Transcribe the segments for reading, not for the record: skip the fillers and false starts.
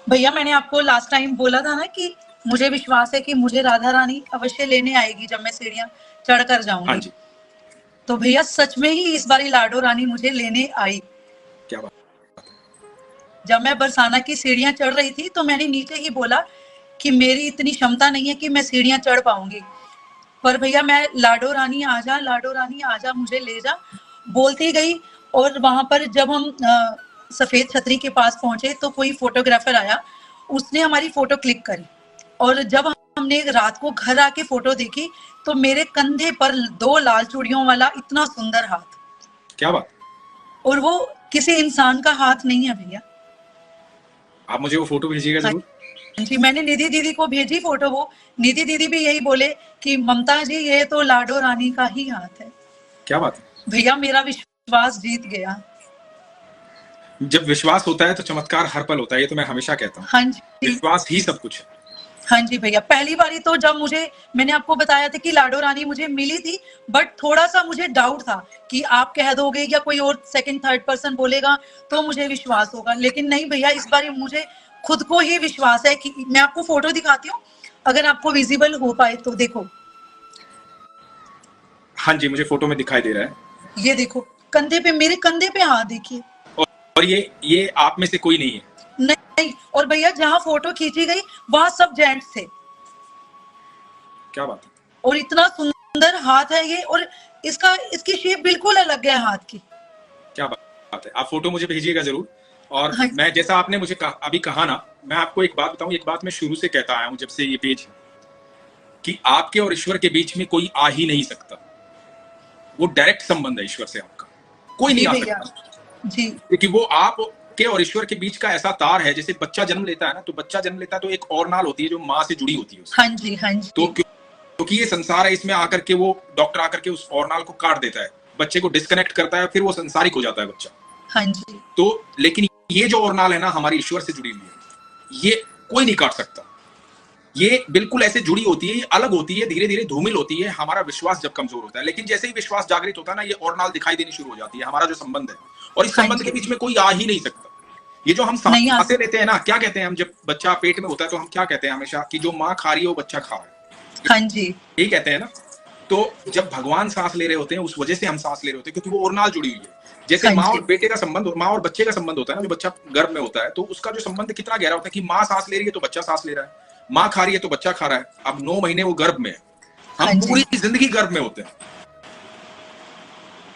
भैया मैंने आपको लास्ट टाइम बोला था ना कि मुझे विश्वास है कि मुझे राधा रानी अवश्य लेने आएगी जब मैं सीढ़ियां चढ़ कर हाँ जाऊंगी। जी, तो भैया सच में ही इस बारी लाडो रानी मुझे लेने आई। क्या बात। जब मैं बरसाना की सीढ़ियां चढ़ रही थी तो मैंने नीचे ही बोला कि मेरी इतनी क्षमता नहीं है कि मैं सीढ़ियां चढ़ पाऊंगी, पर भैया मैं लाडो रानी आजा मुझे ले जा बोलती गई। और वहां पर जब हम सफेद छतरी के पास पहुंचे तो कोई फोटोग्राफर आया, उसने हमारी फोटो क्लिक करी। और जब हमने रात को घर आके फोटो देखी तो मेरे कंधे पर 2 लाल चूड़ियों वाला इतना सुंदर हाथ, क्या बात। और वो किसी इंसान का हाथ नहीं है भैया। आप मुझे वो फोटो भेजिएगा हाँ जरूर। जी, मैंने निधि दीदी को भेजी फोटो। वो निधि दीदी भी यही बोले कि ममता जी ये तो लाडो रानी का ही हाथ है। क्या बात है। भैया मेरा विश्वास जीत गया। जब विश्वास होता है तो चमत्कार हर पल होता है, ये तो मैं हमेशा कहता हूँ। हाँ जी, विश्वास ही सब कुछ है। हाँ जी भैया। पहली बारी तो जब मैंने आपको बताया था कि लाडो रानी मुझे मिली थी, बट थोड़ा सा मुझे डाउट था कि आप कह दोगे या कोई और सेकंड थर्ड पर्सन बोलेगा तो मुझे विश्वास होगा, लेकिन नहीं भैया, इस बार मुझे खुद को ही विश्वास है। कि मैं आपको फोटो दिखाती हूँ, अगर आपको विजिबल हो पाए तो देखो। हाँ जी, मुझे फोटो में दिखाई दे रहा है। ये देखो, कंधे पे, मेरे कंधे पे हाथ देखिए। और ये आप में से कोई नहीं है। नहीं, और भैया जहाँ फोटो खींची गई वहां सब जेंट्स थे। क्या बात है। और इतना सुंदर हाथ है ये, और इसकी शेप बिल्कुल अलग है हाथ की। क्या बात है। आप फोटो मुझे भेजिएगा जरूर। और हाँ, मैं जैसा आपने मुझे अभी कहा ना, मैं आपको एक बात बताऊं, एक बात मैं शुरू से कहता आया हूं जब से ये पेज है, कि आपके और ईश्वर के बीच में कोई आ ही नहीं सकता। वो डायरेक्ट संबंध है ईश्वर से आपका, कोई नहीं जी आ भैया सकता। जी। क्योंकि वो आप के और ईश्वर के बीच का ऐसा तार है, जैसे बच्चा जन्म लेता है ना, तो बच्चा जन्म लेता है तो एक और नाल होती है जो माँ से जुड़ी होती है उसकी। हाँ जी, हाँ तो जी। क्योंकि ये संसार है, इसमें आकर के वो डॉक्टर आकर के उस और नाल को काट देता है, बच्चे को डिस्कनेक्ट करता है, फिर वो संसारिक हो जाता है बच्चा। हाँ जी। तो लेकिन ये जो और नाल है ना, हमारी ईश्वर से जुड़ी हुई है, ये कोई नहीं काट सकता। ये बिल्कुल ऐसे जुड़ी होती है, ये अलग होती है, धीरे धीरे धूमिल होती है। हमारा विश्वास जब कमजोर होता है, लेकिन जैसे ही विश्वास जागृत होता है ना, ये और नाल दिखाई देनी शुरू हो जाती है, हमारा जो संबंध है। और इस हाँ संबंध के जी। बीच में कोई आ ही नहीं सकता। ये जो हम नहीं आ सांसें सकता। लेते हैं ना, क्या कहते हैं हम, जब बच्चा पेट में होता है तो हम क्या कहते हैं हमेशा, कि जो माँ खा रही है वो बच्चा खा रहा है, हाँ जी। यही कहते हैं ना। तो जब भगवान सांस ले रहे होते हैं, उस वजह से हम सांस ले रहे होते हैं, क्योंकि वो और नाल जुड़ी हुई है। जैसे हाँ माँ जी। और बेटे का संबंध, माँ और बच्चे का संबंध होता है ना, जो बच्चा गर्भ में होता है, तो उसका जो संबंध कितना गहरा होता है, कि माँ सांस ले रही है तो बच्चा सांस ले रहा है, माँ खा रही है तो बच्चा खा रहा है। अब 9 महीने वो गर्भ में है, हम हाँ जी। पूरी जिंदगी गर्भ में होते हैं,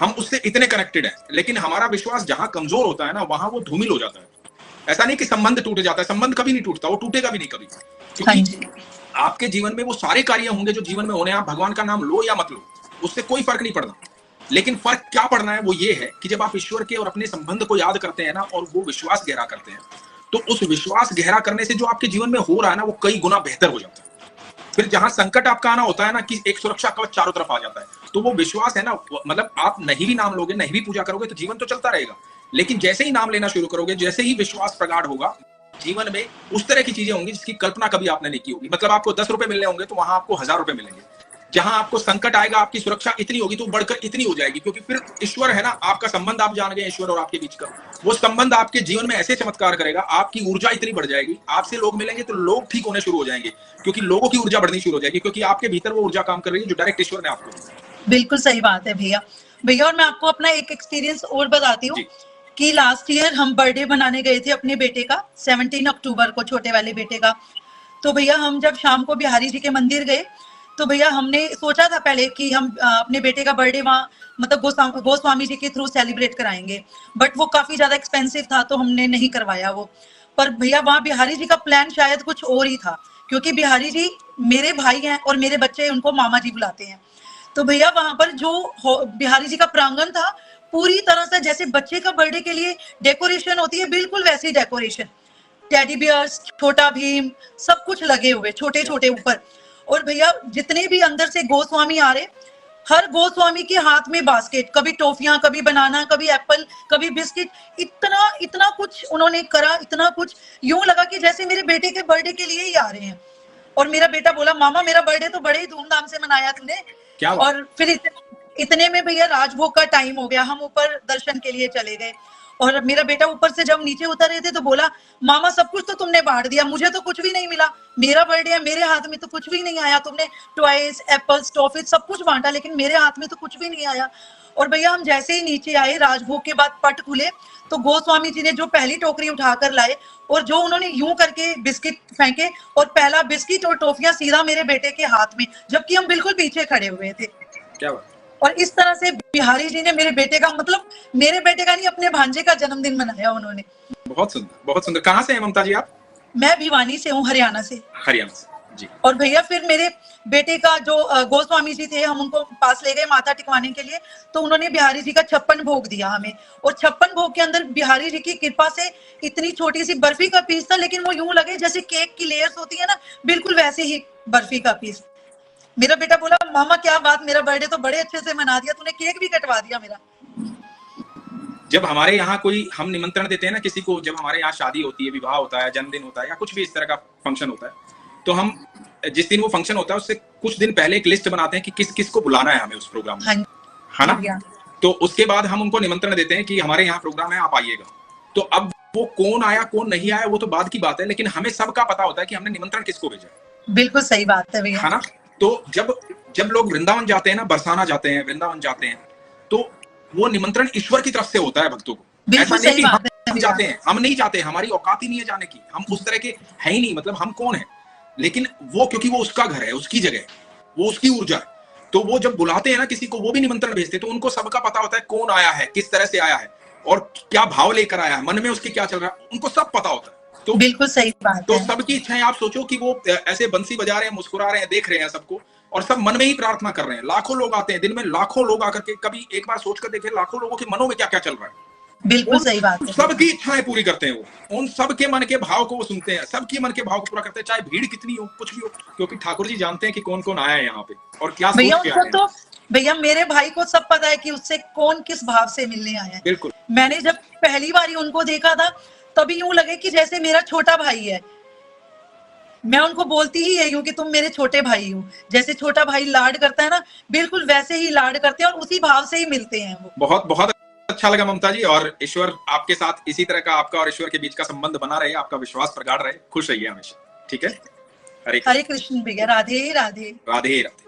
हम उससे इतने कनेक्टेड हैं। लेकिन हमारा विश्वास जहां कमजोर होता है ना, वहां वो धूमिल हो जाता है। ऐसा नहीं कि संबंध टूट जाता है, संबंध कभी नहीं टूटता, वो टूटेगा भी नहीं कभी। हाँ क्योंकि जी। आपके जीवन में वो सारे कार्य होंगे जो जीवन में होने, आप भगवान का नाम लो या मत लो, उससे कोई फर्क नहीं पड़ना। लेकिन फर्क क्या पड़ना है, वो ये है कि जब आप ईश्वर के और अपने संबंध को याद करते हैं ना, और वो विश्वास गहरा करते हैं, तो उस विश्वास गहरा करने से जो आपके जीवन में हो रहा है ना, वो कई गुना बेहतर हो जाता है। फिर जहां संकट आपका आना होता है ना, कि एक सुरक्षा कवच चारों तरफ आ जाता है, तो वो विश्वास है ना, मतलब आप नहीं भी नाम लोगे, नहीं भी पूजा करोगे, तो जीवन तो चलता रहेगा। लेकिन जैसे ही नाम लेना शुरू करोगे, जैसे ही विश्वास प्रगाढ़ होगा, जीवन में उस तरह की चीजें होंगी जिसकी कल्पना कभी आपने नहीं की होगी। मतलब आपको 10 रुपए मिलने होंगे तो वहां आपको 1000 रुपए मिलेंगे। जहां आपको संकट आएगा, आपकी सुरक्षा इतनी होगी तो बढ़कर इतनी हो जाएगी, क्योंकि फिर ईश्वर है ना, आपका संबंध आप जान गए ईश्वर और आपके बीच का, वो संबंध आपके जीवन में ऐसे चमत्कार करेगा, आपकी ऊर्जा इतनी बढ़ जाएगी, आपसे लोग मिलेंगे तो लोग ठीक होने शुरू हो जाएंगे, क्योंकि लोगों की ऊर्जा बढ़नी शुरू हो जाएगी, क्योंकि आपके भीतर वो ऊर्जा काम कर रही है जो डायरेक्ट ईश्वर ने आपको दी। बिल्कुल सही बात है भैया। भैया और मैं आपको अपना एक एक्सपीरियंस और बताती हूँ जी। कि लास्ट ईयर हम बर्थडे बनाने गए थे अपने बेटे का, 17 अक्टूबर को, छोटे वाले बेटे का। तो भैया हम जब शाम को बिहारी जी के मंदिर गए तो भैया हमने सोचा था पहले कि हम अपने बेटे का बर्थडे वहाँ मतलब गोस्वामी जी के थ्रू सेलिब्रेट कराएंगे, बट वो काफी ज्यादा एक्सपेंसिव था तो हमने नहीं करवाया वो। पर भैया वहाँ बिहारी जी का प्लान शायद कुछ और ही था, क्योंकि बिहारी जी मेरे भाई हैं और मेरे बच्चे उनको मामा जी बुलाते हैं। तो भैया वहां पर जो बिहारी जी का प्रांगण था, पूरी तरह से जैसे बच्चे का बर्थडे के लिए डेकोरेशन होती है, बिल्कुल वैसी डेकोरेशन, टेडी बियर्स, छोटा भीम, सब कुछ लगे हुए छोटे छोटे ऊपर। और भैया जितने भी अंदर से गोस्वामी आ रहे, हर गोस्वामी के हाथ में बास्केट, कभी टॉफियां, कभी बनाना, कभी एप्पल, कभी बिस्किट, इतना इतना कुछ उन्होंने करा, इतना कुछ, यूं लगा कि जैसे मेरे बेटे के बर्थडे के लिए ही आ रहे हैं। और मेरा बेटा बोला, मामा मेरा बर्थडे तो बड़े ही धूमधाम से मनाया तूने। क्या बात। और फिर इतने में भैया राजभोग का टाइम हो गया, हम ऊपर दर्शन के लिए चले गए। और मेरा बेटा ऊपर से जब नीचे उतर रहे थे तो बोला, मामा सब कुछ तो तुमने बांट दिया, मुझे तो कुछ भी नहीं मिला, मेरा बर्थडे है, मेरे हाथ में तो कुछ भी नहीं आया, तुमने टॉयज, एप्पल्स, टॉफीज सब कुछ बांटा, लेकिन मेरे हाथ में तो कुछ भी नहीं आया। और भैया हम जैसे ही नीचे आए, राजभोग के बाद पट खुले, तो गोस्वामी जी ने जो पहली टोकरी उठाकर लाए और जो उन्होंने यूं करके बिस्किट फेंके, और पहला बिस्किट और टॉफियां सीधा मेरे बेटे के हाथ में, जबकि हम बिल्कुल पीछे खड़े हुए थे। क्या बात। और इस तरह से बिहारी जी ने मेरे बेटे का, मतलब मेरे बेटे का नहीं, अपने भांजे का जन्मदिन मनाया उन्होंने। बहुत सुंदर, बहुत सुंदर। कहाँ से हैं ममता जी आप? मैं भिवानी से हूँ, हरियाणा से। हरियाणा से जी। और भैया फिर मेरे बेटे का जो गोस्वामी जी थे, हम उनको पास ले गए माथा टिकवाने के लिए, तो उन्होंने बिहारी जी का 56 भोग दिया हमें। और 56 भोग के अंदर बिहारी जी की कृपा से इतनी छोटी सी बर्फी का पीस था, लेकिन वो यूं लगे जैसे केक की लेयर्स होती है ना, बिल्कुल वैसे ही बर्फी का पीस। मेरा बेटा बोला, मामा क्या बात, मेरा बर्थडे तो बड़े अच्छे से मना दिया, तूने केक भी कटवा दिया मेरा। जब हमारे यहाँ कोई हम निमंत्रण देते हैं ना किसी को, जब हमारे यहाँ शादी होती है, विवाह होता है, जन्मदिन होता है, या कुछ भी इस तरह का फंक्शन होता है, तो हम जिस दिन वो फंक्शन होता है उससे कुछ दिन पहले एक लिस्ट बनाते हैं कि किस किस को बुलाना है हमें उस प्रोग्राम में, है ना? तो उसके बाद हम उनको निमंत्रण देते हैं कि हमारे यहाँ प्रोग्राम है, आप आइएगा। तो अब वो कौन आया कौन नहीं आया वो तो बाद की बात है, लेकिन हमें सबका पता होता है कि हमने निमंत्रण किसको भेजा है। बिल्कुल सही बात है भैया, है ना? तो जब लोग वृंदावन जाते हैं ना, बरसाना जाते हैं, वृंदावन जाते हैं, तो वो निमंत्रण ईश्वर की तरफ से होता है भक्तों को। ऐसा नहीं कि हम जाते हैं, हम नहीं जाते, हमारी औकात ही नहीं है जाने की, हम उस तरह के है ही नहीं, मतलब हम कौन है। लेकिन वो, क्योंकि वो उसका घर है, उसकी जगह, वो उसकी ऊर्जा है, तो वो जब बुलाते हैं ना किसी को, वो भी निमंत्रण भेजते, तो उनको सबका पता होता है कौन आया है, किस तरह से आया है, और क्या भाव लेकर आया है, मन में उसके क्या चल रहा है, उनको सब पता होता है। तो बिल्कुल सही बात तो है। सबकी इच्छाएं, आप सोचो कि वो ऐसे बंसी बजा रहे हैं, मुस्कुरा रहे हैं, देख रहे हैं सबको, और सब मन में ही प्रार्थना कर रहे हैं। लाखों लोग आते हैं दिन में, लाखों लोग आकर के, कभी एक बार सोच कर देखे लाखों लोगों के मनों में क्या क्या चल रहा है। बिल्कुल सही बात है। सबकी इच्छाएं पूरी करते हैं वो, उन सबके मन के भाव को वो सुनते हैं, सबके मन के भाव को पूरा करते हैं, चाहे भीड़ कितनी हो, कुछ भी हो, क्योंकि ठाकुर जी जानते हैं कि कौन कौन आया है यहाँ पे और क्या सोच के आया है। तो भैया मेरे भाई को सब पता है कि उससे कौन किस भाव से मिलने आया है। बिल्कुल। मैंने जब पहली बार उनको देखा था, तभी यूं लगे कि जैसे मेरा छोटा भाई है। मैं उनको बोलती ही यही हूँ कि तुम मेरे छोटे भाई हो, जैसे छोटा भाई लाड करता है ना, बिल्कुल वैसे ही लाड करते हैं और उसी भाव से ही मिलते हैं वो। बहुत बहुत अच्छा लगा ममता जी, और ईश्वर आपके साथ इसी तरह का, आपका और ईश्वर के बीच का संबंध बना रहे, आपका विश्वास प्रगाढ़ रहे, खुश रहिए हमेशा। ठीक है? हरे कृष्ण भैया, राधे राधे। राधे राधे।